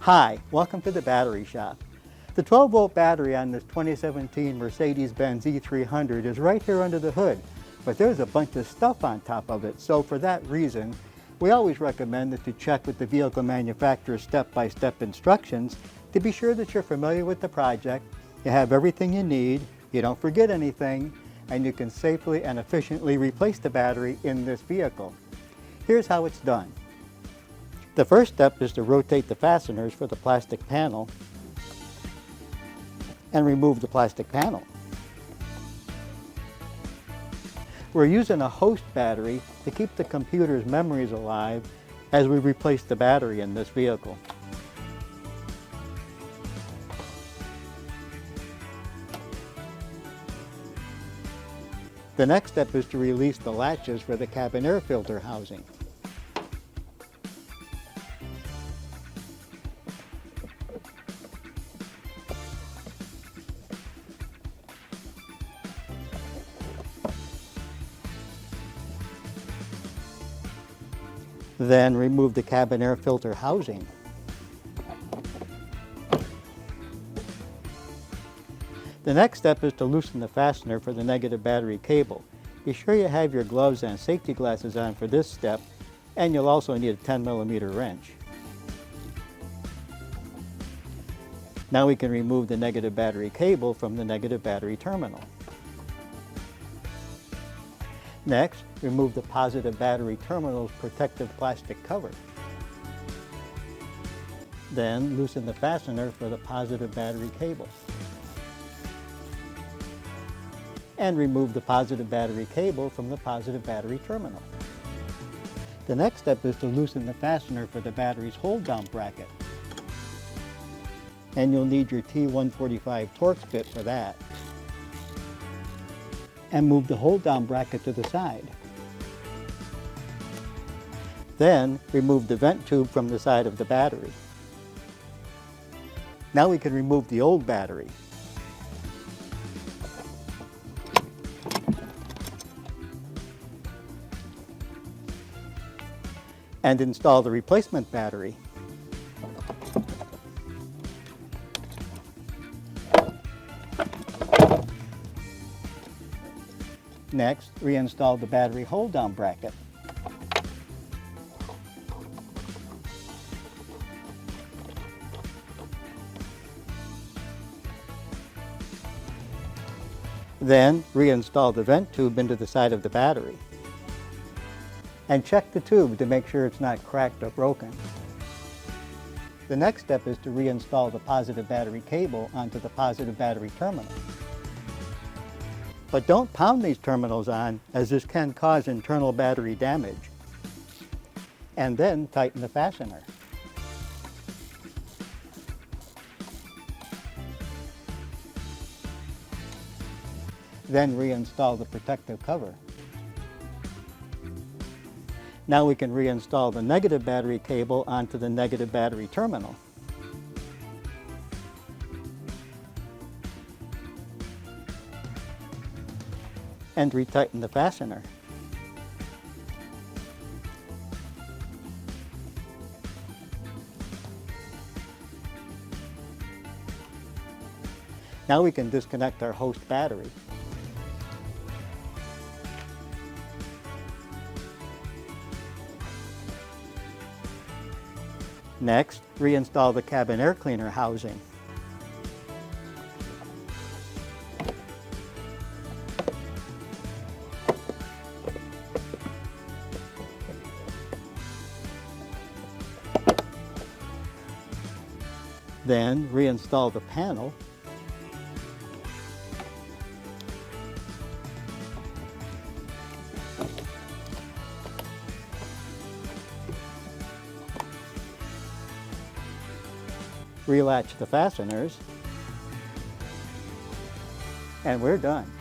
Hi, welcome to the battery shop. The 12-volt battery on this 2017 Mercedes-Benz E300 is right here under the hood, but there's a bunch of stuff on top of it, so for that reason, we always recommend that you check with the vehicle manufacturer's step-by-step instructions to be sure that you're familiar with the project, you have everything you need, you don't forget anything, and you can safely and efficiently replace the battery in this vehicle. Here's how it's done. The first step is to rotate the fasteners for the plastic panel and remove the plastic panel. We're using a host battery to keep the computer's memories alive as we replace the battery in this vehicle. The next step is to release the latches for the cabin air filter housing. Then remove the cabin air filter housing. The next step is to loosen the fastener for the negative battery cable. Be sure you have your gloves and safety glasses on for this step, and you'll also need a 10mm wrench. Now we can remove the negative battery cable from the negative battery terminal. Next, remove the positive battery terminal's protective plastic cover. Then loosen the fastener for the positive battery cable. And remove the positive battery cable from the positive battery terminal. The next step is to loosen the fastener for the battery's hold-down bracket. And you'll need your T145 Torx bit for that. And move the hold-down bracket to the side. Then remove the vent tube from the side of the battery. Now we can remove the old battery. And install the replacement battery. Next, reinstall the battery hold-down bracket. Then, reinstall the vent tube into the side of the battery. And check the tube to make sure it's not cracked or broken. The next step is to reinstall the positive battery cable onto the positive battery terminal. But don't pound these terminals on, as this can cause internal battery damage. And then tighten the fastener. Then reinstall the protective cover. Now we can reinstall the negative battery cable onto the negative battery terminal. And retighten the fastener. Now we can disconnect our host battery. Next, reinstall the cabin air cleaner housing. Then reinstall the panel. Relatch the fasteners. And we're done.